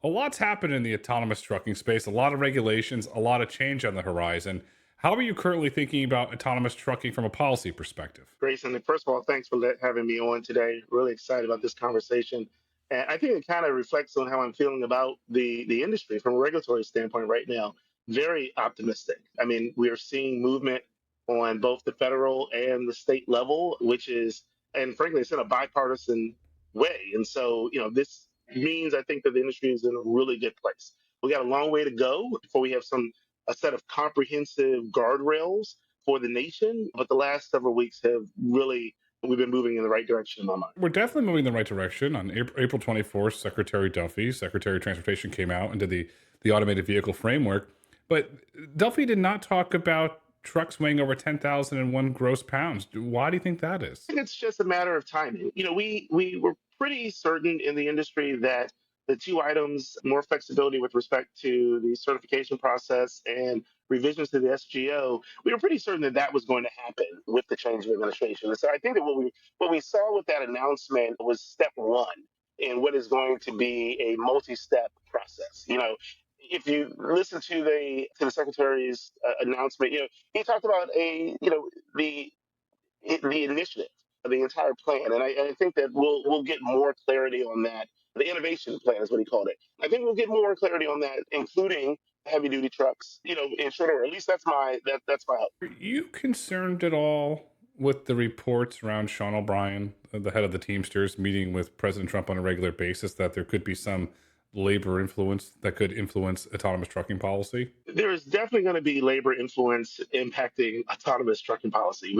A lot's happened in the autonomous trucking space, a lot of regulations, a lot of change on the horizon. How are you currently thinking about autonomous trucking from a policy perspective? Grayson, first of all, thanks for having me on today. Really excited about this conversation. And I think it kind of reflects on how I'm feeling about the industry from a regulatory standpoint right now. Very optimistic. I mean, we are seeing movement on both the federal and the state level, which is, and frankly, it's in a bipartisan way. And so, this means I think that the industry is in a really good place. We got a long way to go before we have a set of comprehensive guardrails for the nation, but the last several weeks have really we've been moving in the right direction in my mind. We're definitely moving in the right direction. On April 24th, Secretary Duffy, Secretary of Transportation, came out and did the automated vehicle framework. But Duffy did not talk about trucks weighing over 10,001 gross pounds. Why do you think that is? I think it's just a matter of timing. We were pretty certain in the industry that the two items, more flexibility with respect to the certification process and revisions to the SGO, we were pretty certain that that was going to happen with the change of administration. And so I think that what we saw with that announcement was step one in what is going to be a multi-step process. If you listen to the secretary's announcement, he talked about the initiative, the entire plan. And I think that we'll get more clarity on that. The innovation plan is what he called it. I think we'll get more clarity on that, including heavy duty trucks, in short order. At least that's my hope. Are you concerned at all with the reports around Sean O'Brien, the head of the Teamsters, meeting with President Trump on a regular basis, that there could be some labor influence that could influence autonomous trucking policy? There is definitely going to be labor influence impacting autonomous trucking policy.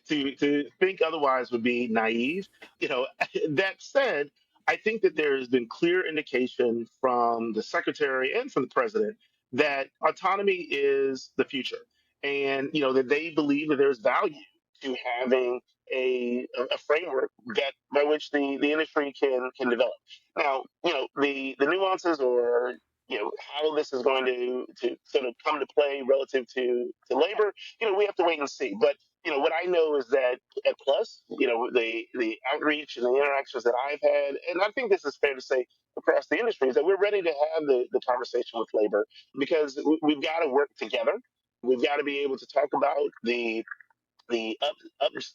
To think otherwise would be naive. That said, I think that there has been clear indication from the secretary and from the president that autonomy is the future, and that they believe that there's value to having a framework that by which the industry can develop. Now, the nuances or how this is going to sort of come to play relative to labor, we have to wait and see. But what I know is that at Plus, the outreach and the interactions that I've had, and I think this is fair to say across the industry, is that we're ready to have the conversation with labor because we've got to work together. We've got to be able to talk about the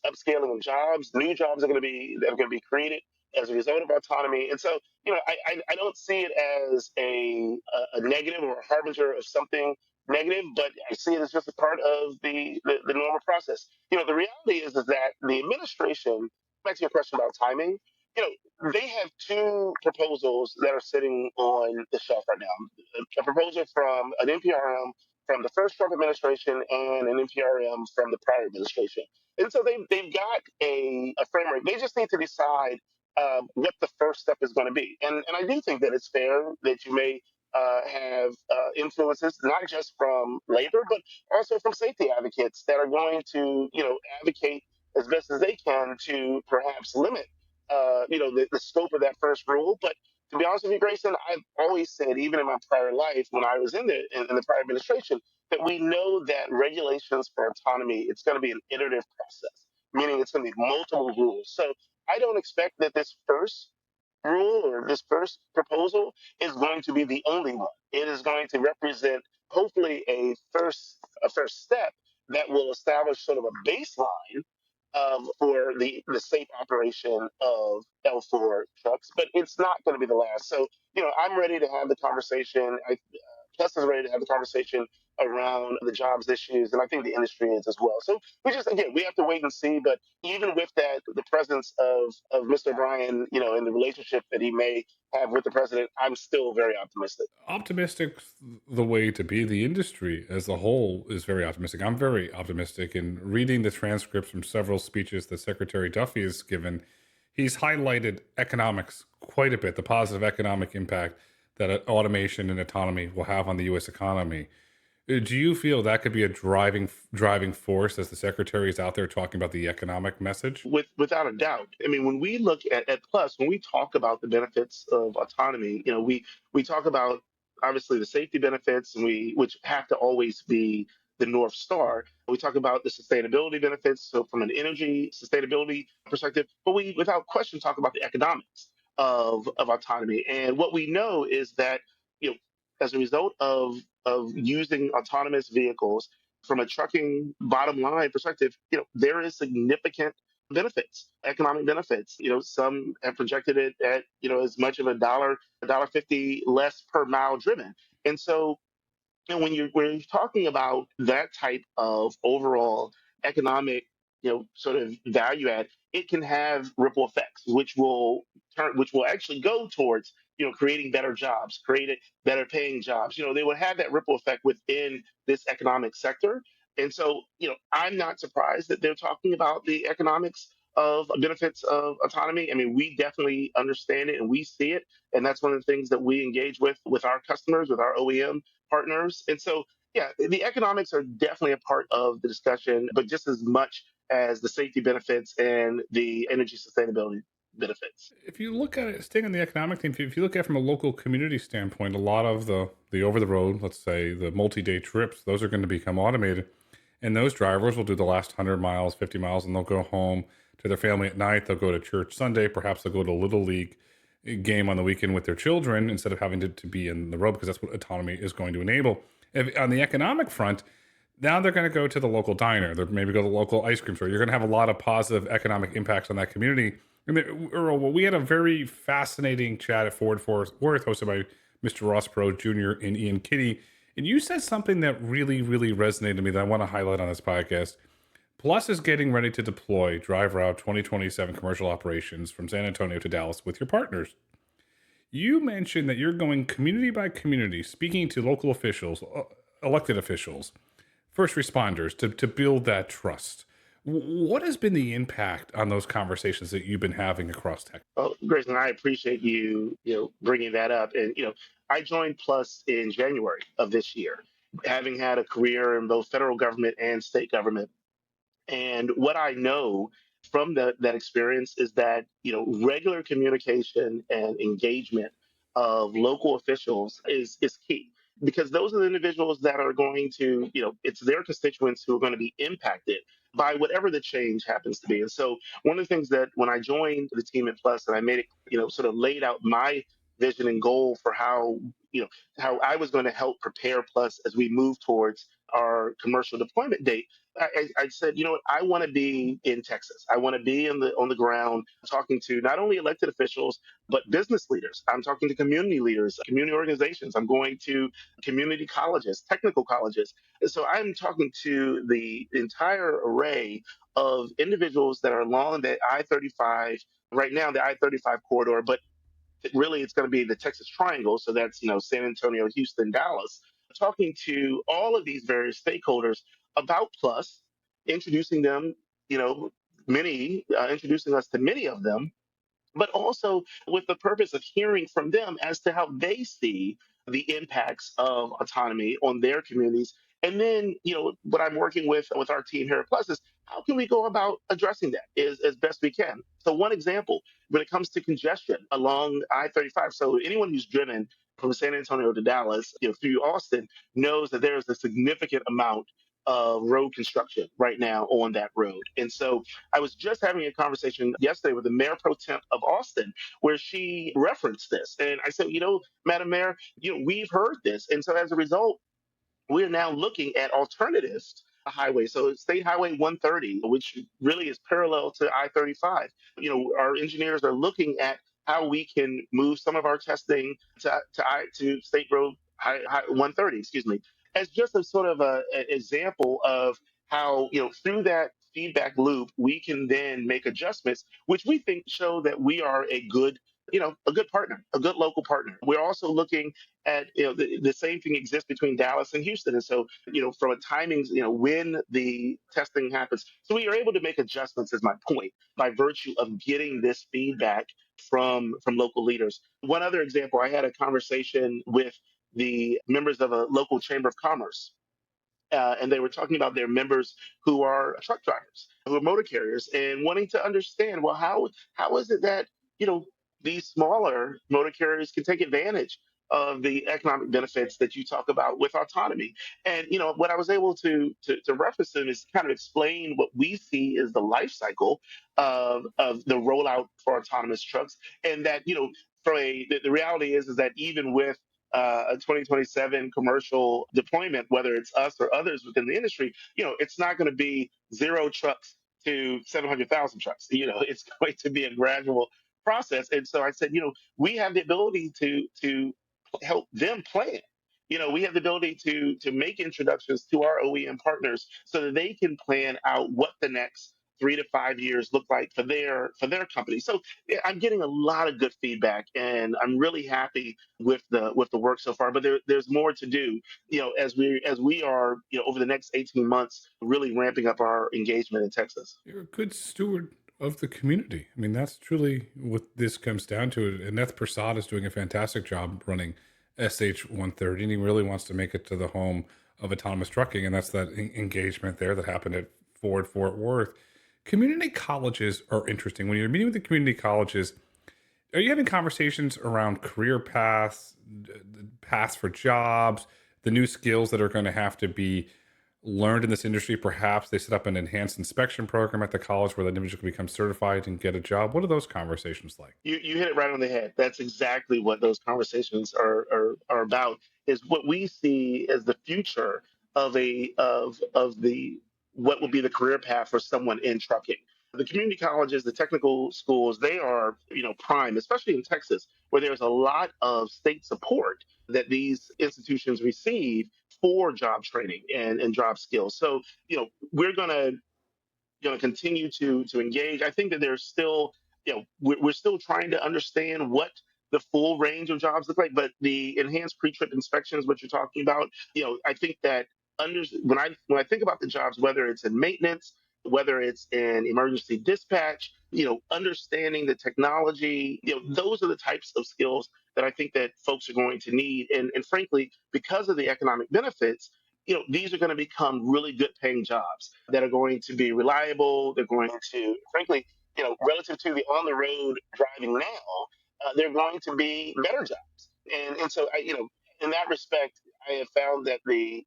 upscaling of jobs. New jobs that are going to be created as a result of autonomy. And so, I don't see it as a negative or a harbinger of something negative, but I see it as just a part of the normal process. The reality is that the administration, back to your question about timing, they have two proposals that are sitting on the shelf right now. A proposal from an NPRM from the first Trump administration and an NPRM from the prior administration. And so they've got a framework. They just need to decide what the first step is going to be. And I do think that it's fair that you may have influences, not just from labor, but also from safety advocates that are going to, advocate as best as they can to perhaps limit, the scope of that first rule. But to be honest with you, Grayson, I've always said, even in my prior life, when I was in the prior administration, that we know that regulations for autonomy, it's going to be an iterative process, meaning it's going to be multiple rules. So I don't expect that this first rule or this first proposal is going to be the only one. It is going to represent, hopefully, a first step that will establish sort of a baseline for the safe operation of L4 trucks, but it's not going to be the last. So, I'm ready to have the conversation. Plus is ready to have the conversation around the jobs issues, and I think the industry is as well. So we have to wait and see. But even with that, the presence of Mr. Bryan, in the relationship that he may have with the president, I'm still very optimistic. Optimistic, the way to be. The industry as a whole is very optimistic. I'm very optimistic. In reading the transcripts from several speeches that Secretary Duffy has given, he's highlighted economics quite a bit, the positive economic impact that automation and autonomy will have on the U.S. economy. Do you feel that could be a driving force as the secretary is out there talking about the economic message? Without a doubt. I mean, when we look at Plus, when we talk about the benefits of autonomy, we talk about obviously the safety benefits, and which have to always be the North Star. We talk about the sustainability benefits, so from an energy sustainability perspective, but we without question talk about the economics. of autonomy. And what we know is that, you know, as a result of using autonomous vehicles from a trucking bottom line perspective, there is significant benefits, economic benefits. Some have projected it at, as much of a dollar 50 less per mile driven. And so, when you're talking about that type of overall economic, sort of value add, it can have ripple effects, which will actually go towards, creating better jobs, creating better paying jobs. They will have that ripple effect within this economic sector. And so, I'm not surprised that they're talking about the economics of benefits of autonomy. I mean, we definitely understand it and we see it. And that's one of the things that we engage with our customers, with our OEM partners. And so, yeah, the economics are definitely a part of the discussion, but just as much as the safety benefits and the energy sustainability benefits. If you look at it, staying on the economic thing, if you look at it from a local community standpoint, a lot of the over the road, let's say the multi-day trips, those are going to become automated, and those drivers will do the last 100 miles, 50 miles, and they'll go home to their family at night. They'll go to church Sunday, perhaps they'll go to a little league game on the weekend with their children instead of having to be in the road, because that's what autonomy is going to enable. On the economic front, now they're going to go to the local diner. They're maybe go to the local ice cream store. You're going to have a lot of positive economic impacts on that community. And Earl, well, we had a very fascinating chat at Ford Fort Worth, hosted by Mr. Ross Perot Jr. and Ian Kitty. And you said something that really, really resonated to me that I want to highlight on this podcast. Plus is getting ready to deploy Drive Route 2027 commercial operations from San Antonio to Dallas with your partners. You mentioned that you're going community by community, speaking to local officials, elected officials, first responders to build that trust. What has been the impact on those conversations that you've been having across tech? Well, Grayson, I appreciate you bringing that up. And I joined Plus in January of this year, having had a career in both federal government and state government. And what I know from that experience is that, regular communication and engagement of local officials is key, because those are the individuals that are going to, it's their constituents who are going to be impacted by whatever the change happens to be. And so, one of the things that when I joined the team at Plus, and I made it, sort of laid out my vision and goal for how I was going to help prepare Plus as we move towards our commercial deployment date. I said, you know what, I want to be in Texas. I want to be on the ground talking to not only elected officials, but business leaders. I'm talking to community leaders, community organizations. I'm going to community colleges, technical colleges. And so I'm talking to the entire array of individuals that are along the I-35, right now, the I-35 corridor, but really it's going to be the Texas Triangle. So that's, San Antonio, Houston, Dallas, talking to all of these various stakeholders about Plus, introducing them, you know, introducing us to many of them, but also with the purpose of hearing from them as to how they see the impacts of autonomy on their communities. And then, what I'm working with our team here at Plus is how can we go about addressing that as best we can. So one example, when it comes to congestion along I-35, so anyone who's driven from San Antonio to Dallas, through Austin, knows that there is a significant amount of road construction right now on that road. And so I was just having a conversation yesterday with the mayor pro tem of Austin, where she referenced this. And I said, Madam Mayor, we've heard this. And so as a result, we're now looking at alternatives highway. So State Highway 130, which really is parallel to I-35. Our engineers are looking at how we can move some of our testing to State Road 130, excuse me, as just a sort of an example of how, through that feedback loop, we can then make adjustments, which we think show that we are a good partner, a good local partner. We're also looking at, the same thing exists between Dallas and Houston. And so, from a timing, when the testing happens. So we are able to make adjustments, is my point, by virtue of getting this feedback from local leaders. One other example, I had a conversation with the members of a local chamber of commerce, and they were talking about their members who are truck drivers, who are motor carriers, and wanting to understand, well, how is it that these smaller motor carriers can take advantage of the economic benefits that you talk about with autonomy. And what I was able to reference them is kind of explain what we see as the life cycle of the rollout for autonomous trucks, and that the reality is that even with a 2027 commercial deployment, whether it's us or others within the industry, it's not going to be zero trucks to 700,000 trucks. It's going to be a gradual process. And so I said, we have the ability to help them plan. We have the ability to make introductions to our OEM partners so that they can plan out what the next 3 to 5 years look like for their company. So yeah, I'm getting a lot of good feedback, and I'm really happy with the work so far. But there's more to do. As we are over the next 18 months really ramping up our engagement in Texas. You're a good steward of the community. I mean, that's truly what this comes down to. And Neth Prasad is doing a fantastic job running SH 130, and he really wants to make it to the home of autonomous trucking. And that's that engagement there that happened at Ford Fort Worth. Community colleges are interesting. When you're meeting with the community colleges, are you having conversations around career paths, paths for jobs, the new skills that are going to have to be learned in this industry? Perhaps they set up an enhanced inspection program at the college where the individual can become certified and get a job. What are those conversations like? You hit it right on the head. That's exactly what those conversations are about. Is what we see as the future of the what will be the career path for someone in trucking. The community colleges, the technical schools, they are prime, especially in Texas, where there's a lot of state support that these institutions receive for job training and job skills. So we're going to continue to engage. I think that there's still, we're still trying to understand what the full range of jobs look like, but the enhanced pre-trip inspections, what you're talking about, I think that when I think about the jobs, whether it's in maintenance, whether it's in emergency dispatch, understanding the technology, those are the types of skills that I think that folks are going to need. And frankly, because of the economic benefits, these are going to become really good paying jobs that are going to be reliable. They're going to, frankly, relative to the on the road driving now, they're going to be better jobs. And so, in that respect, I have found that the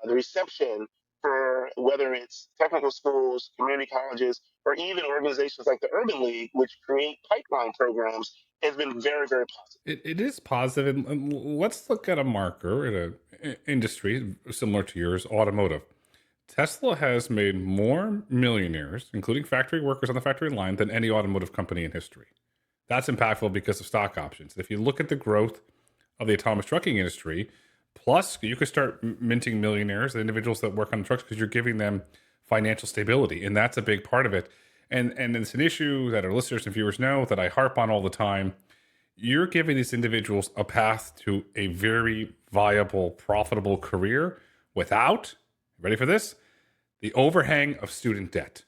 reception for whether it's technical schools, community colleges, or even organizations like the Urban League, which create pipeline programs, has been very, very positive. It is positive, and let's look at a marker in an industry similar to yours, automotive. Tesla has made more millionaires, including factory workers on the factory line, than any automotive company in history. That's impactful because of stock options. If you look at the growth of the autonomous trucking industry, plus you could start minting millionaires, the individuals that work on the trucks, because you're giving them financial stability, and that's a big part of it. And it's an issue that our listeners and viewers know that I harp on all the time. You're giving these individuals a path to a very viable, profitable career without, ready for this, the overhang of student debt.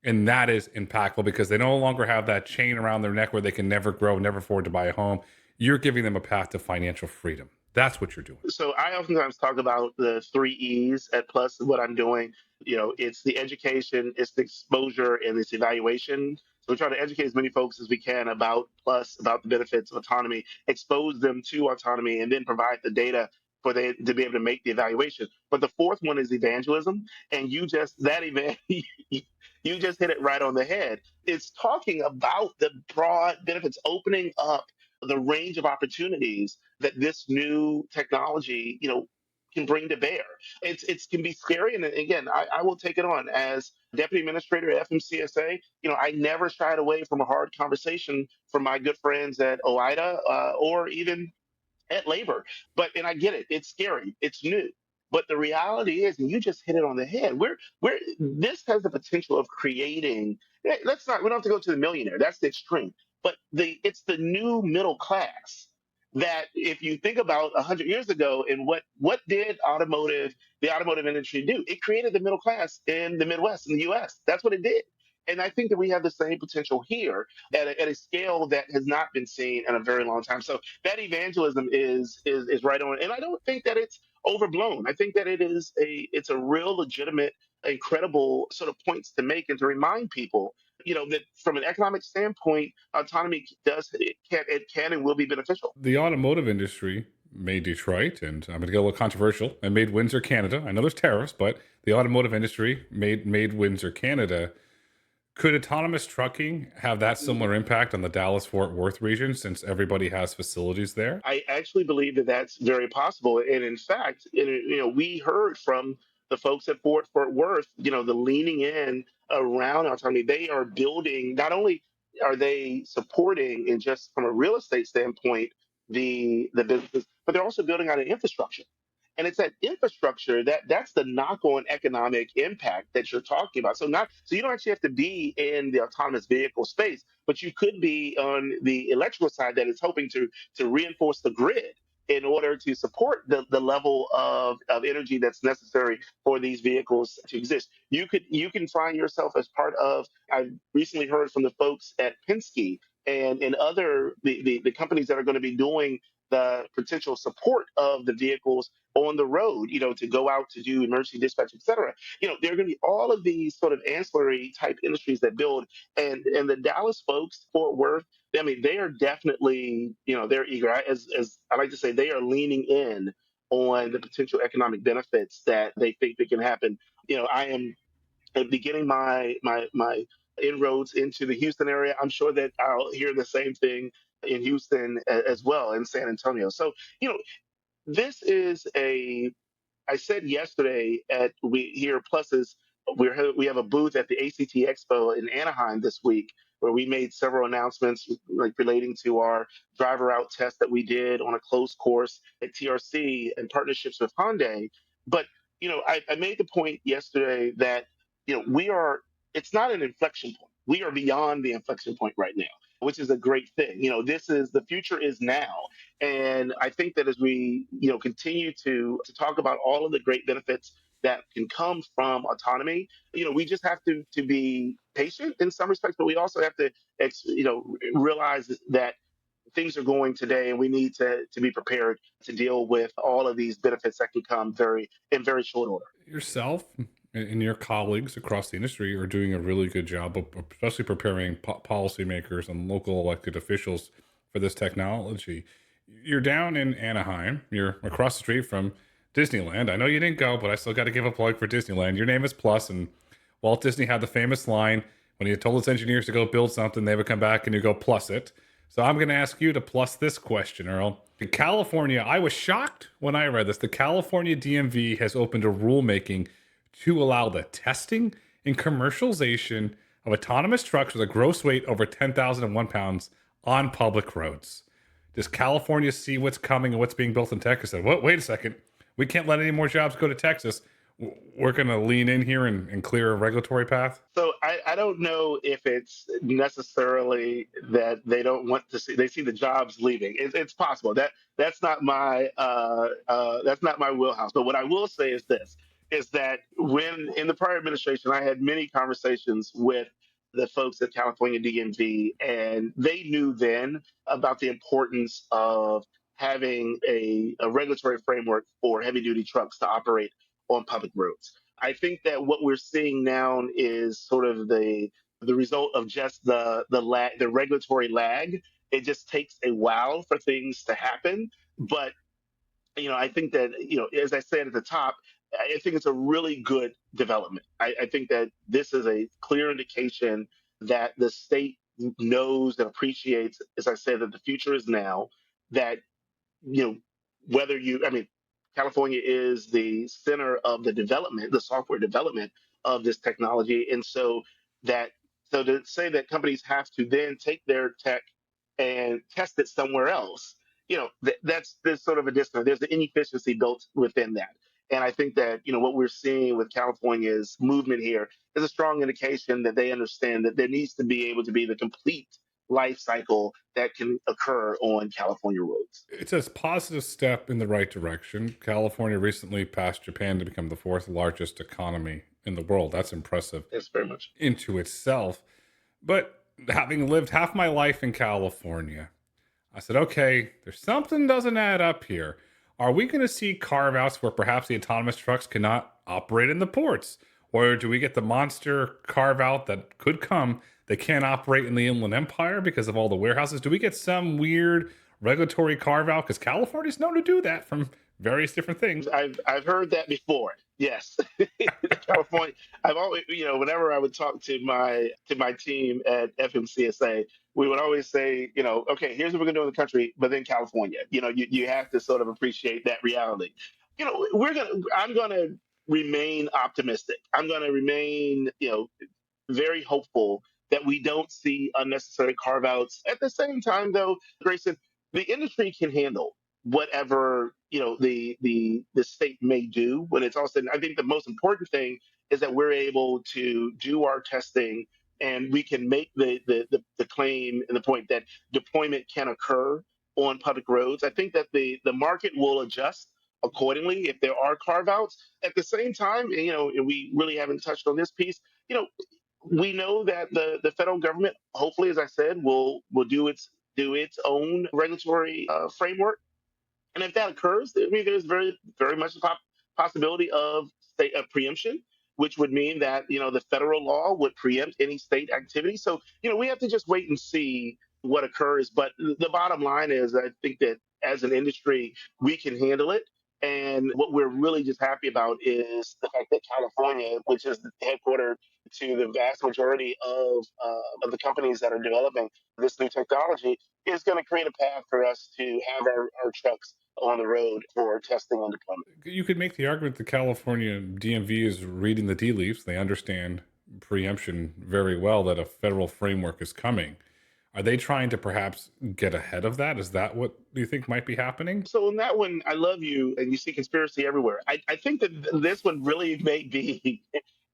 And that is impactful because they no longer have that chain around their neck where they can never grow, never afford to buy a home. You're giving them a path to financial freedom. That's what you're doing. So I oftentimes talk about the 3 E's at Plus. What I'm doing, it's the education, it's the exposure, and it's evaluation. So we try to educate as many folks as we can about Plus, about the benefits of autonomy, expose them to autonomy, and then provide the data for they to be able to make the evaluation. But the fourth one is evangelism, and you just hit it right on the head. It's talking about the broad benefits, opening up the range of opportunities that this new technology, can bring to bear. It can be scary, and again, I will take it on as deputy administrator at FMCSA. I never shied away from a hard conversation from my good friends at OIDA or even at labor. And I get it, it's scary, it's new. But the reality is, and you just hit it on the head, we're this has the potential of creating, we don't have to go to the millionaire, that's the extreme. But it's the new middle class that if you think about 100 years ago, and what did the automotive industry do? It created the middle class in the Midwest in the US. That's what it did. And I think that we have the same potential here at a scale that has not been seen in a very long time. So that evangelism is right on, and I don't think that it's overblown. I think that it's a real legitimate, incredible sort of points to make and to remind people that from an economic standpoint, autonomy it can and will be beneficial. The automotive industry made Detroit, and I'm going to get a little controversial, and made Windsor, Canada. I know there's tariffs, but the automotive industry made Windsor, Canada. Could autonomous trucking have that similar impact on the Dallas Fort Worth region since everybody has facilities there? I actually believe that that's very possible. And in fact, we heard from the folks at Fort Worth, the leaning in around autonomy. They are building, not only are they supporting, and just from a real estate standpoint, the business, but they're also building out an infrastructure. And it's that infrastructure that's the knock-on economic impact that you're talking about. So you don't actually have to be in the autonomous vehicle space, but you could be on the electrical side that is hoping to reinforce the grid in order to support the level of energy that's necessary for these vehicles to exist. You can find yourself as part of. I recently heard from the folks at Penske and other the companies that are going to be doing the potential support of the vehicles on the road, to go out to do emergency dispatch, et cetera. There are going to be all of these sort of ancillary type industries that build, and the Dallas folks, Fort Worth, I mean, they are definitely, they're eager. As I like to say, they are leaning in on the potential economic benefits that they think that can happen. I am beginning my inroads into the Houston area. I'm sure that I'll hear the same thing in Houston as well, in San Antonio. So, this is a I said yesterday at we here pluses we have a booth at the ACT Expo in Anaheim this week where we made several announcements like relating to our driver out test that we did on a closed course at TRC and partnerships with Hyundai. But I made the point yesterday that we are it's not an inflection point. We are beyond the inflection point right now, which is a great thing. This is the future is now, and I think that as we, continue to talk about all of the great benefits that can come from autonomy, we just have to be patient in some respects, but we also have to, realize that things are going today, and we need to be prepared to deal with all of these benefits that can come in very short order. Yourself and your colleagues across the industry are doing a really good job of especially preparing policymakers and local elected officials for this technology. You're down in Anaheim. You're across the street from Disneyland. I know you didn't go, but I still got to give a plug for Disneyland. Your name is Plus, and Walt Disney had the famous line when he told his engineers to go build something, they would come back and you go plus it. So I'm going to ask you to plus this question, Earl. In California, I was shocked when I read this. The California DMV has opened a rulemaking to allow the testing and commercialization of autonomous trucks with a gross weight over 10,001 pounds on public roads. Does California see what's coming and what's being built in Texas? And wait a second, we can't let any more jobs go to Texas. We're going to lean in here and clear a regulatory path? So I don't know if it's necessarily that they don't want to see they see the jobs leaving. It's possible that that's not my wheelhouse. But what I will say is this: is that when in the prior administration, I had many conversations with the folks at California DMV, and they knew then about the importance of having a regulatory framework for heavy duty trucks to operate on public roads. I think that what we're seeing now is sort of the result of just the regulatory lag. It just takes a while for things to happen, but I think that as I said at the top, I think it's a really good development. I think that this is a clear indication that the state knows and appreciates, as I said, that the future is now. That you know I mean, California is the center of the software development of this technology, and that so to say that companies have to then take their tech and test it somewhere else, that's there's sort of a disconnect. There's an inefficiency built within that. And I think that what we're seeing with California's movement here is a strong indication that they understand that there needs to be able to be the complete life cycle that can occur on California roads. It's a positive step in the right direction. California recently passed Japan to become the fourth largest economy in the world. That's impressive Yes, very much. into itself. But having lived half my life in California, I said, okay, there's something doesn't add up here. Are we going to see carve outs where perhaps the autonomous trucks cannot operate in the ports? Or do we get the monster carve out that could come they can't operate in the Inland Empire because of all the warehouses? Do we get some weird regulatory carve out? Because California's known to do that from various different things. I've heard that before. Yes, California. I've always, whenever I would talk to my team at FMCSA, we would always say, okay, here's what we're gonna do in the country, but then California. You have to sort of appreciate that reality. I'm gonna remain optimistic. I'm gonna remain, very hopeful that we don't see unnecessary carve outs. At the same time, though, Grayson, the industry can handle whatever the state may do when it's all said. I think the most important thing is that we're able to do our testing and we can make the claim and the point that deployment can occur on public roads. I think that the market will adjust accordingly if there are carve outs. At the same time, and we really haven't touched on this piece, you know, we know that the federal government, hopefully, as I said, will do its own regulatory framework, and if that occurs, I mean, there's very very much a possibility of state of preemption, which would mean that the federal law would preempt any state activity. So we have to just wait and see what occurs. But the bottom line is, I think that as an industry, we can handle it. And what we're really just happy about is the fact that California, which is headquartered to the vast majority of the companies that are developing this new technology, is going to create a path for us to have our trucks on the road for testing and deployment. You could make the argument that California DMV is reading the tea leaves. They understand preemption very well, that a federal framework is coming. Are they trying to perhaps get ahead of that? Is that what you think might be happening? So in that one, I love you, and you see conspiracy everywhere. I think that this one really may be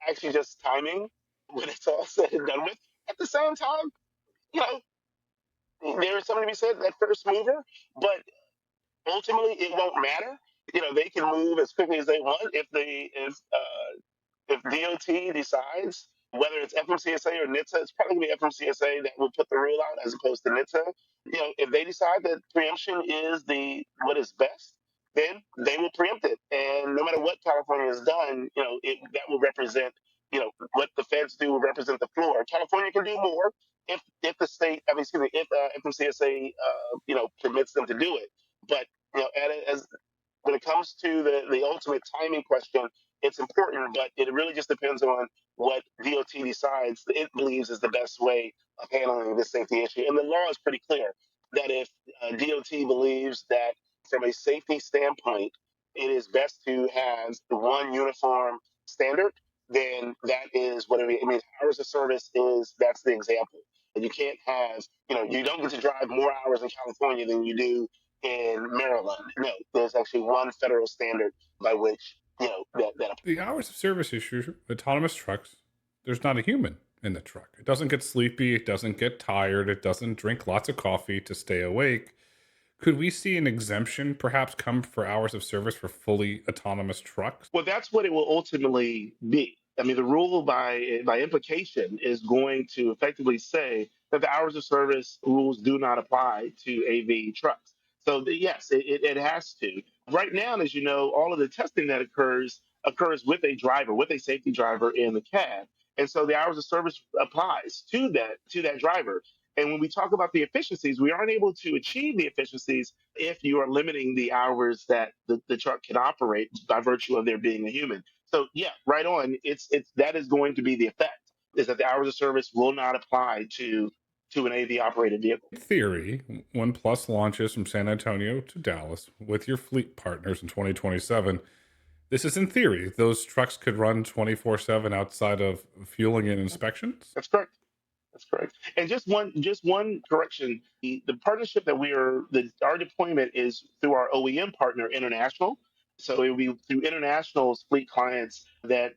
actually just timing when it's all said and done with. At the same time, you know, there's something to be said that first mover, but ultimately it won't matter. They can move as quickly as they want if DOT decides, whether it's FMCSA or NHTSA, it's probably going to be FMCSA that will put the rule out as opposed to NHTSA. If they decide that preemption is what is best, then they will preempt it. And no matter what California has done, that will represent, what the feds do will represent the floor. California can do more if the state, I mean, excuse me, if FMCSA, permits them to do it. But as when it comes to the ultimate timing question, it's important, but it really just depends on what DOT decides it believes is the best way of handling this safety issue. And the law is pretty clear that if DOT believes that from a safety standpoint, it is best to have the one uniform standard, then that is what it means. I mean, hours of service that's the example. And you can't have, you don't get to drive more hours in California than you do in Maryland. No, there's actually one federal standard by which that. The hours of service issue, autonomous trucks, there's not a human in the truck. It doesn't get sleepy. It doesn't get tired. It doesn't drink lots of coffee to stay awake. Could we see an exemption perhaps come for hours of service for fully autonomous trucks? Well, that's what it will ultimately be. I mean, the rule by implication is going to effectively say that the hours of service rules do not apply to AV trucks. So yes, it has to. Right now, as you know, all of the testing that occurs with a driver, with a safety driver in the cab, and so the hours of service applies to that driver. And when we talk about the efficiencies, we aren't able to achieve the efficiencies if you are limiting the hours that the truck can operate by virtue of there being a human. So yeah, right on. It's that is going to be the effect, is that the hours of service will not apply to an AV operated vehicle. In theory, when Plus launches from San Antonio to Dallas with your fleet partners in 2027, this is in theory. Those trucks could run 24/7 outside of fueling and inspections. That's correct. That's correct. And just one correction: the partnership that our deployment is through our OEM partner, International. So it will be through International's fleet clients that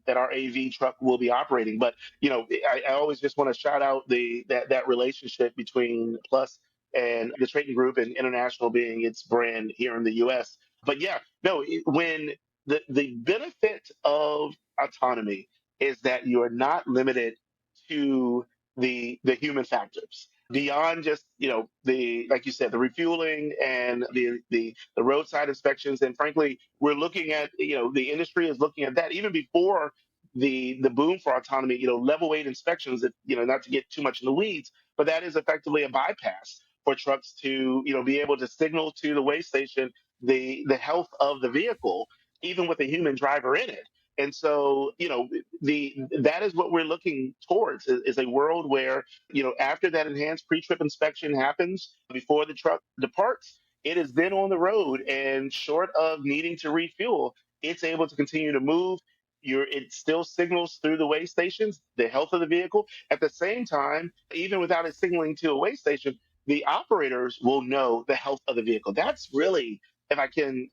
our AV truck will be operating. But I always just want to shout out that relationship between Plus and the Trading Group, and International being its brand here in the U.S. But yeah, no, when the benefit of autonomy is that you are not limited to the human factors beyond just the, like you said, the refueling and the roadside inspections. And frankly, we're looking at, the industry is looking at that even before the boom for autonomy, level weight inspections, that, not to get too much in the weeds, but that is effectively a bypass for trucks to, be able to signal to the weigh station the health of the vehicle, even with a human driver in it. And so, the that is what we're looking towards, is a world where, after that enhanced pre-trip inspection happens before the truck departs, it is then on the road, and short of needing to refuel, it's able to continue to move. It still signals through the weigh stations the health of the vehicle. At the same time, even without it signaling to a weigh station, the operators will know the health of the vehicle. That's really, if I can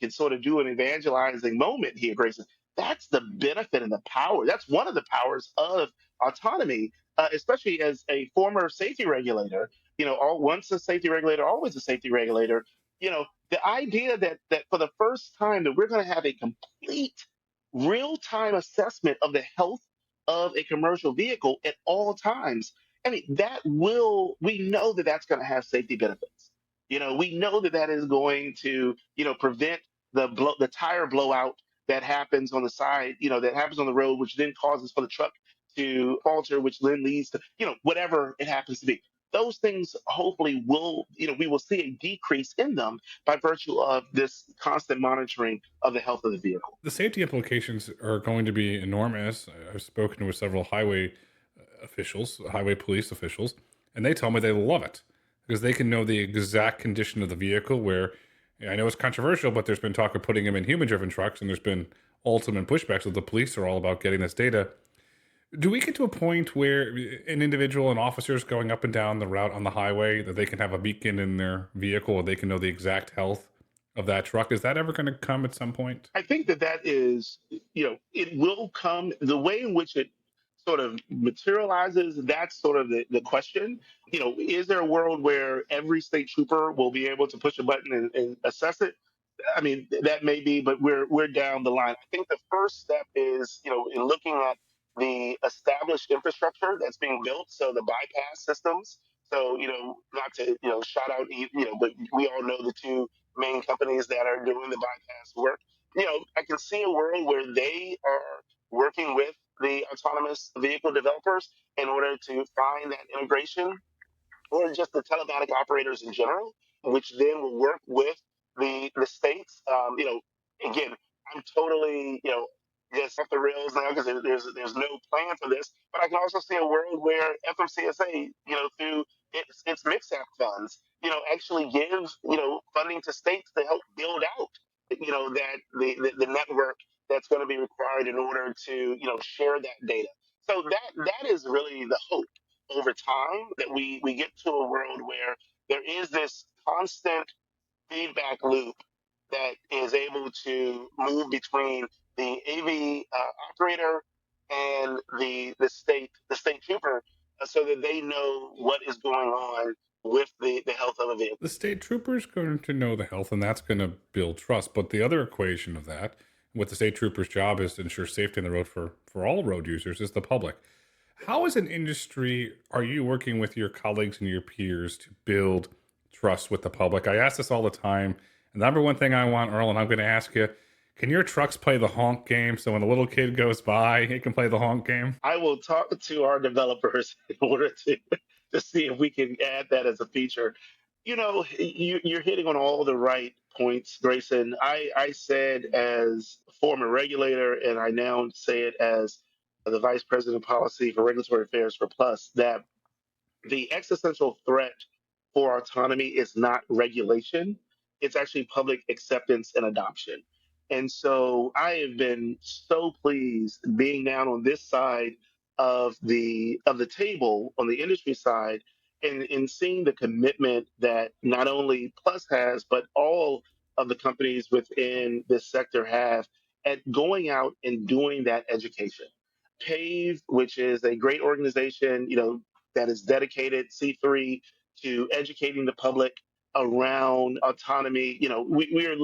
sort of do an evangelizing moment here, Grayson, that's the benefit and the power. That's one of the powers of autonomy, especially as a former safety regulator. Once a safety regulator, always a safety regulator. The idea that for the first time that we're going to have a complete real-time assessment of the health of a commercial vehicle at all times. I mean, we know that that's going to have safety benefits. We know that that is going to, prevent the tire blowout that happens on the side, that happens on the road, which then causes for the truck to falter, which then leads to, whatever it happens to be. Those things hopefully will, we will see a decrease in them by virtue of this constant monitoring of the health of the vehicle. The safety implications are going to be enormous. I've spoken with several highway officials, highway police officials, and they tell me they love it because they can know the exact condition of the vehicle. Where, I know it's controversial, but there's been talk of putting them in human-driven trucks, and there's been ultimate pushback. So the police are all about getting this data. Do we get to a point where an individual and officers going up and down the route on the highway, that they can have a beacon in their vehicle, or they can know the exact health of that truck? Is that ever going to come at some point? I think that is, it will come. The way in which it sort of materializes, that's sort of the question. Is there a world where every state trooper will be able to push a button and assess it? I mean, that may be, but we're down the line. I think the first step is, in looking at the established infrastructure that's being built, so the bypass systems. So, not to, shout out, but we all know the two main companies that are doing the bypass work. I can see a world where they are working with the autonomous vehicle developers in order to find that integration, or just the telematic operators in general, which then will work with the states. Again, I'm totally, just off the rails now because there's no plan for this. But I can also see a world where FMCSA, through its MixApp funds, actually gives, funding to states to help build out, that the network that's going to be required in order to, share that data. So that is really the hope over time, that we get to a world where there is this constant feedback loop that is able to move between the AV operator and the state trooper, so that they know what is going on with the health of the vehicle. The state trooper's going to know the health, and that's going to build trust. But the other equation of that, what the state trooper's job is to ensure safety on the road for all road users, is the public. How, as an industry, are you working with your colleagues and your peers to build trust with the public? I ask this all the time. And the number one thing I want, Earl, and I'm going to ask you, can your trucks play the honk game, so when a little kid goes by, it can play the honk game? I will talk to our developers in order to see if we can add that as a feature. You're hitting on all the right points, Grayson. I said, as a former regulator, and I now say it as the vice president of policy for regulatory affairs for Plus, that the existential threat for autonomy is not regulation, it's actually public acceptance and adoption. And so I have been so pleased being down on this side of the table, on the industry side, and seeing the commitment that not only Plus has, but all of the companies within this sector have, at going out and doing that education. PAVE, which is a great organization, that is dedicated, C3, to educating the public around autonomy. We are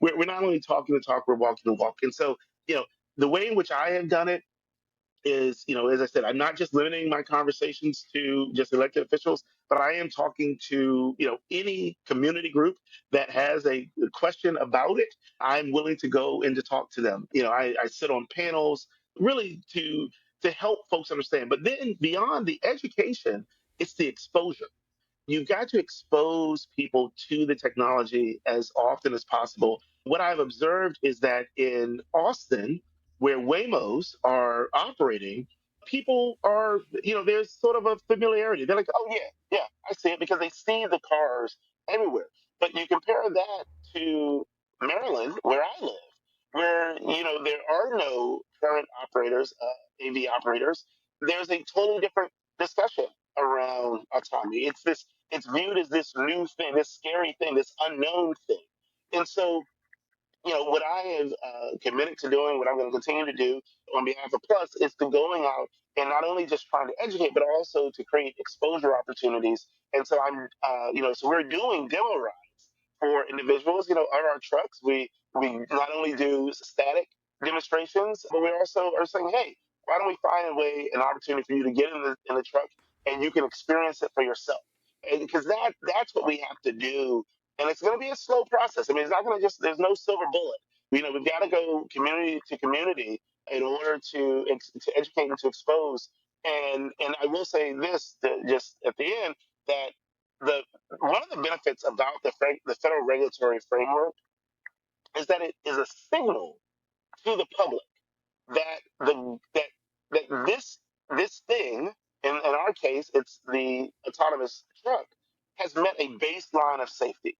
we're not only talking the talk, we're walking the walk. And so, the way in which I have done it is, as I said, I'm not just limiting my conversations to just elected officials, but I am talking to, any community group that has a question about it. I'm willing to go and to talk to them. I sit on panels. really to help folks understand. But then beyond the education, it's the exposure. You've got to expose people to the technology as often as possible. What I've observed is that in Austin, where Waymos are operating, people are, there's sort of a familiarity. They're like, oh, yeah, yeah, I see it because they see the cars everywhere. But you compare that to Maryland, where I live, where, there are no current operators, AV operators. There's a totally different discussion around autonomy. It's viewed as this new thing, this scary thing, this unknown thing. And so, what I have committed to doing, what I'm going to continue to do on behalf of Plus is to going out and not only just trying to educate, but also to create exposure opportunities. And so so we're doing demo rides for individuals, on our trucks. We not only do static demonstrations, but we also are saying, hey, why don't we find a way, an opportunity for you to get in the truck and you can experience it for yourself. And because that's what we have to do, and it's going to be a slow process. I mean, it's not going to just, there's no silver bullet. We've got to go community to community in order to educate and to expose. And I will say this, just at the end, that the one of the benefits about the federal regulatory framework is that it is a signal to the public that this thing, in our case, it's the autonomous truck, has met a baseline of safety.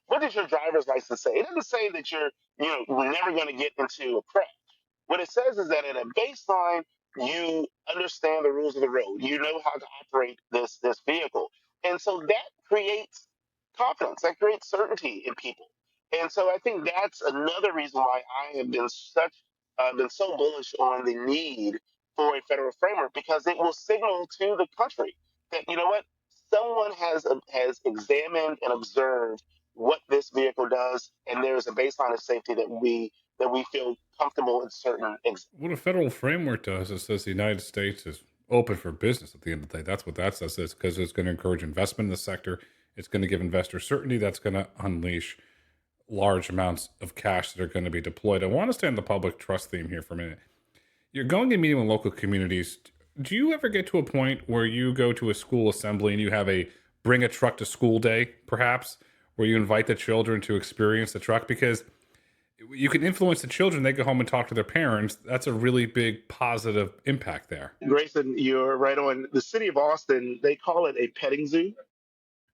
What does your driver's license say? It doesn't say that you're never going to get into a crash. What it says is that at a baseline, you understand the rules of the road. You know how to operate this vehicle, and so that creates confidence. That creates certainty in people. And so I think that's another reason why I have been so bullish on the need for a federal framework, because it will signal to the country that, what, someone has examined and observed what this vehicle does, and there is a baseline of safety that we feel comfortable in certain. What a federal framework does is says the United States is open for business at the end of the day. That's what that says, is because it's going to encourage investment in the sector. It's going to give investors certainty. That's going to unleash large amounts of cash that are going to be deployed. I want to stay on the public trust theme here for a minute. You're going and meeting with local communities. Do you ever get to a point where you go to a school assembly and you have a bring a truck to school day, perhaps, where you invite the children to experience the truck? Because you can influence the children. They go home and talk to their parents. That's a really big positive impact there. Grayson, you're right on. The city of Austin, they call it a petting zoo,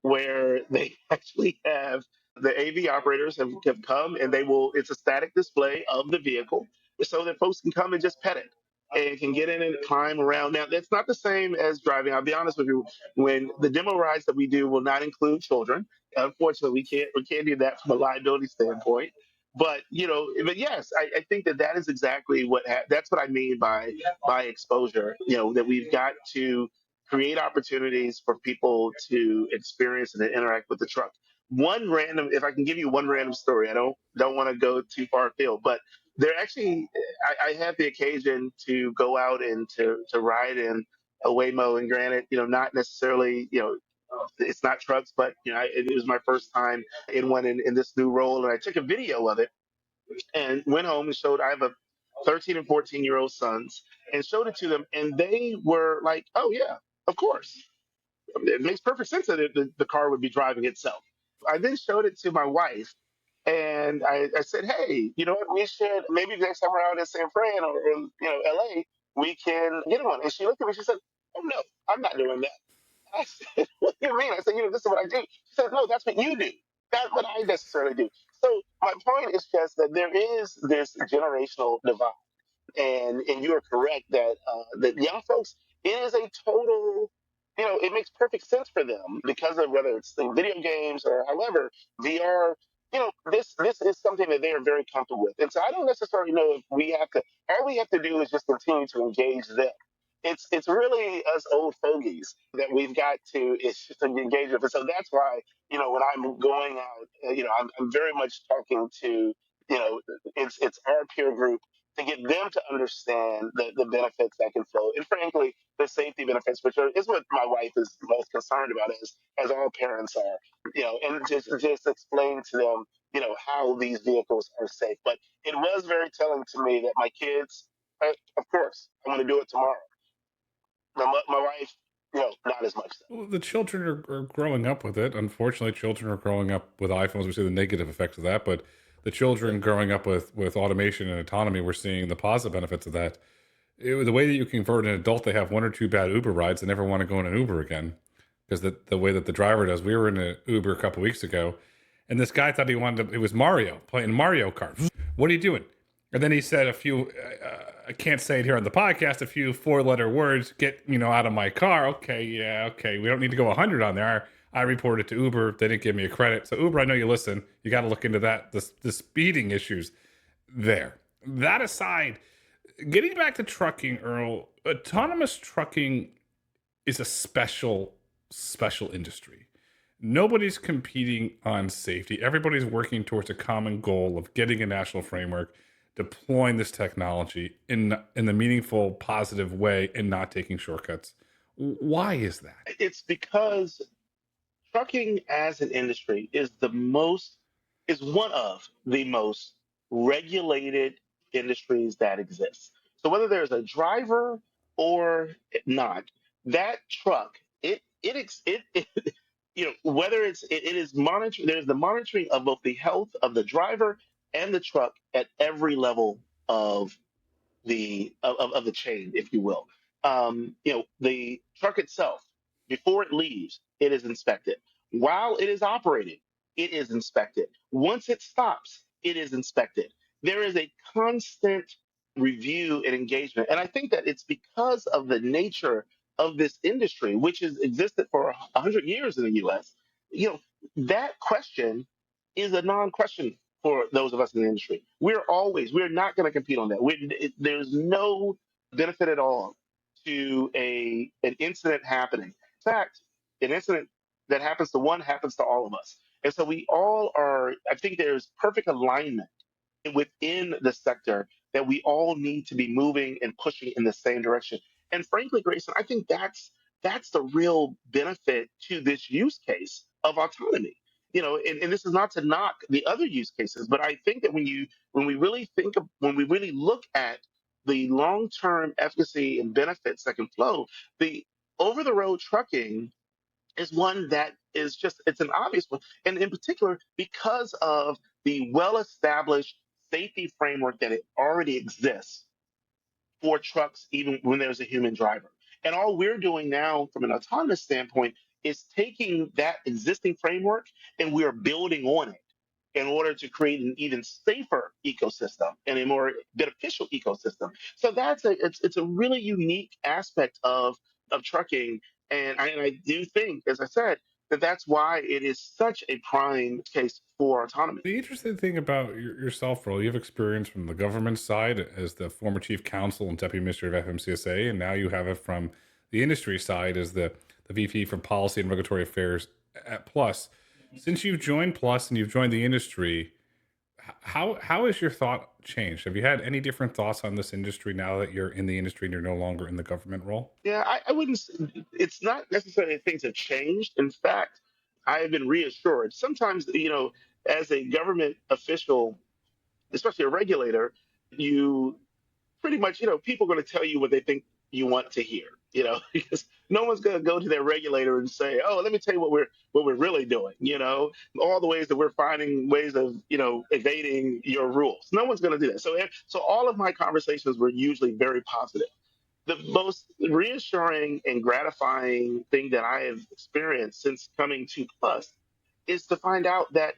where they actually have the AV operators have come, and it's a static display of the vehicle so that folks can come and just pet it and can get in and climb around. Now, that's not the same as driving. I'll be honest with you. When the demo rides that we do will not include children. Unfortunately, we can't do that from a liability standpoint. But yes, I think that is exactly that's what I mean by exposure. That we've got to create opportunities for people to experience and to interact with the truck. If I can give you one random story, I don't want to go too far afield, but there actually, I had the occasion to go out and to ride in a Waymo, and granted, not necessarily, it's not trucks, but it was my first time in one in this new role, and I took a video of it and went home and showed. I have a 13 and 14-year-old sons, and showed it to them, and they were like, "Oh yeah, of course, it makes perfect sense that the car would be driving itself." I then showed it to my wife, and I said, "Hey, you know what? We should maybe next time we're out in San Fran or LA, we can get one." And she looked at me. She said, "Oh no, I'm not doing that." I said, "What do you mean?" I said, "This is what I do." She said, "No, that's what you do. That's what I necessarily do." So my point is just that there is this generational divide, and you are correct that young folks, it is a total, it makes perfect sense for them because of whether it's the video games or however VR. This is something that they are very comfortable with, and so I don't necessarily know if we have to. All we have to do is just continue to engage them. It's really us old fogies that we've got to it's just to engage with, and so that's why when I'm going out, I'm very much talking to it's our peer group to get them to understand the benefits that can flow, and frankly, the safety benefits, is what my wife is most concerned about, as all parents are, and just explain to them, how these vehicles are safe. But it was very telling to me that my kids, Of course, I want to do it tomorrow. My wife, not as much. Well, the children are growing up with it. Unfortunately, children are growing up with iPhones. We see the negative effects of that, but the children growing up with automation and autonomy, we're seeing the positive benefits of that. The way that you convert an adult, they have one or two bad Uber rides, they never want to go in an Uber again because the way that the driver does. We were in an Uber a couple weeks ago, and this guy thought he wanted to. It was Mario playing Mario Kart. What are you doing? And then he said a few. I can't say it here on the podcast. A few four-letter words. Get out of my car. Okay, yeah, okay. We don't need to go 100 on there. I reported to Uber. They didn't give me a credit. So Uber, I know you listen. You got to look into that. The speeding issues there. That aside, getting back to trucking, Earl, autonomous trucking is a special industry. Nobody's competing on safety. Everybody's working towards a common goal of getting a national framework, deploying this technology in the meaningful, positive way, and not taking shortcuts. Why is that? It's because trucking as an industry is one of the most regulated industries that exists. So whether there's a driver or not, that truck, it whether it is monitored, there's the monitoring of both the health of the driver and the truck at every level of of the chain, if you will. The truck itself, before it leaves, it is inspected. While it is operating, it is inspected. Once it stops, it is inspected. There is a constant review and engagement, and I think that it's because of the nature of this industry, which has existed for 100 years in the U.S. You know that question is a non-question for those of us in the industry. We're not going to compete on that. There's no benefit at all to an incident happening. In fact, an incident that happens to one happens to all of us. And so we all are, I think there's perfect alignment within the sector that we all need to be moving and pushing in the same direction. And frankly, Grayson, I think that's the real benefit to this use case of autonomy. And this is not to knock the other use cases, but I think that when we really look at the long-term efficacy and benefits that can flow, the over-the-road trucking is one that is it's an obvious one. And in particular, because of the well established safety framework that it already exists for trucks, even when there's a human driver. And all we're doing now from an autonomous standpoint is taking that existing framework and we are building on it in order to create an even safer ecosystem and a more beneficial ecosystem. So it's a really unique aspect of trucking, and I do think, as I said, that that's why it is such a prime case for autonomy. The interesting thing about yourself, Earl, you have experience from the government side as the former chief counsel and deputy minister of FMCSA, and now you have it from the industry side as the VP for policy and regulatory affairs at Plus. Since you've joined Plus and you've joined the industry, how has your thought changed? Have you had any different thoughts on this industry now that you're in the industry and you're no longer in the government role? Yeah, I wouldn't. It's not necessarily that things have changed. In fact, I have been reassured. Sometimes, as a government official, especially a regulator, you pretty much, people are going to tell you what they think you want to hear, because no one's going to go to their regulator and say, "Oh, let me tell you what we're really doing," all the ways that we're finding ways of, evading your rules. No one's going to do that. So all of my conversations were usually very positive. The most reassuring and gratifying thing that I have experienced since coming to Plus is to find out that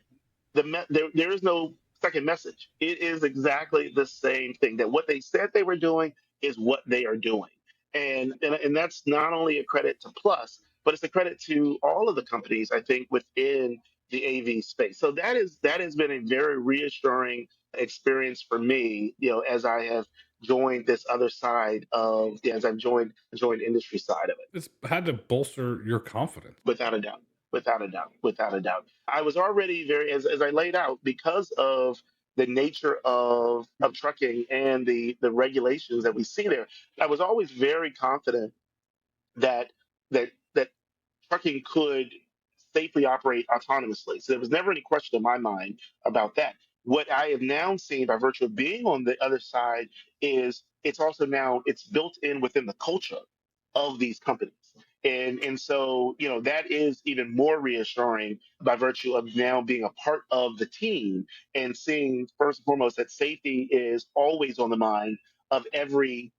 there is no second message. It is exactly the same thing. That what they said they were doing is what they are doing, and that's not only a credit to Plus, but it's a credit to all of the companies I think within the AV space. So that has been a very reassuring experience for me. As I have joined this other side of, as I've joined industry side of it. It's had to bolster your confidence. Without a doubt. Without a doubt. Without a doubt. I was already very, as I laid out, because of the nature of trucking and the regulations that we see there, I was always very confident that that trucking could safely operate autonomously. So there was never any question in my mind about that. What I have now seen by virtue of being on the other side is it's also now it's built in within the culture of these companies. And so, that is even more reassuring by virtue of now being a part of the team and seeing first and foremost that safety is always on the mind of every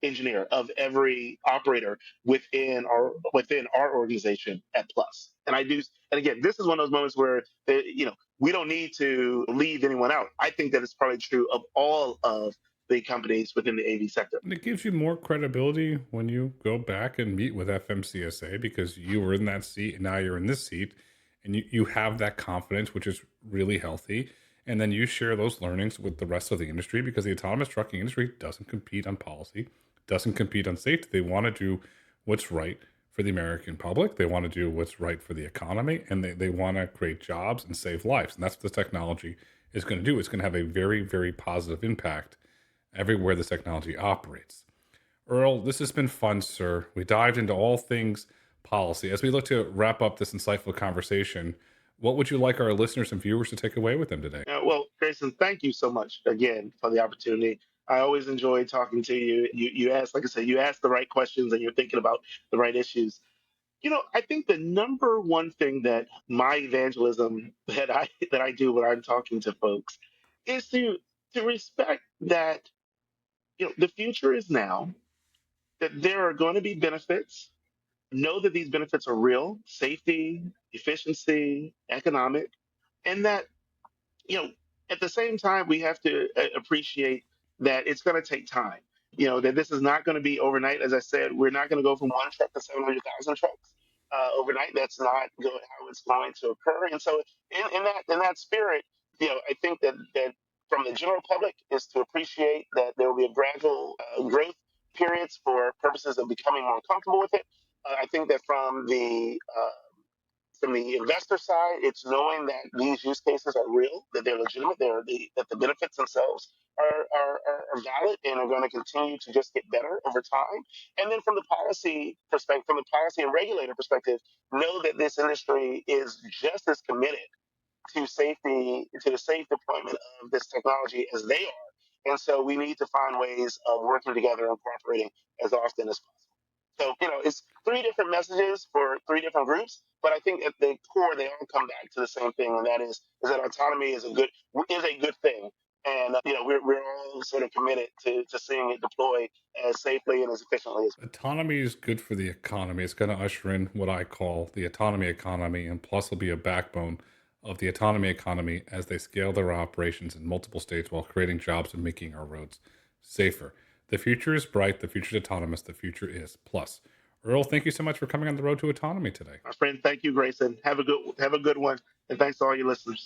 engineer, of every operator within our organization at Plus. And I do, and again, this is one of those moments where we don't need to leave anyone out. I think that it's probably true of all of the companies within the AV sector. And it gives you more credibility when you go back and meet with FMCSA because you were in that seat and now you're in this seat and you have that confidence, which is really healthy. And then you share those learnings with the rest of the industry because the autonomous trucking industry doesn't compete on policy, doesn't compete on safety. They want to do what's right for the American public. They want to do what's right for the economy and they want to create jobs and save lives. And that's what this technology is going to do. It's going to have a very, very positive impact everywhere this technology operates. Earl, this has been fun, sir. We dived into all things policy. As we look to wrap up this insightful conversation, what would you like our listeners and viewers to take away with them today? Well, Grayson, thank you so much again for the opportunity. I always enjoy talking to you. You ask, like I said, you ask the right questions and you're thinking about the right issues. I think the number one thing that my evangelism that I do when I'm talking to folks is to respect that the future is now, that there are going to be benefits. Know that these benefits are real: safety, efficiency, economic, and that you know, at the same time, we have to appreciate that it's going to take time. That this is not going to be overnight. As I said, we're not going to go from one truck to 700,000 trucks overnight. That's not how it's going to occur. And so, in that spirit, I think that from the general public is to appreciate that there will be a gradual growth periods for purposes of becoming more comfortable with it. I think that from the investor side, it's knowing that these use cases are real, that they're legitimate, that the benefits themselves are valid and are going to continue to just get better over time. And then from the policy perspective, from the policy and regulator perspective, know that this industry is just as committed to the safe deployment of this technology as they are. And so we need to find ways of working together and cooperating as often as possible. So, it's three different messages for three different groups, but I think at the core they all come back to the same thing, and that autonomy is a good thing, and we're all sort of committed to seeing it deploy as safely and as efficiently as. Autonomy is good for the economy. It's going to usher in what I call the autonomy economy, and plus will be a backbone of the autonomy economy as they scale their operations in multiple states while creating jobs and making our roads safer. The future is bright. The future is autonomous. The future is plus. Earl, thank you so much for coming on the road to autonomy today. My friend, thank you, Grayson. Have a good one, and thanks to all your listeners.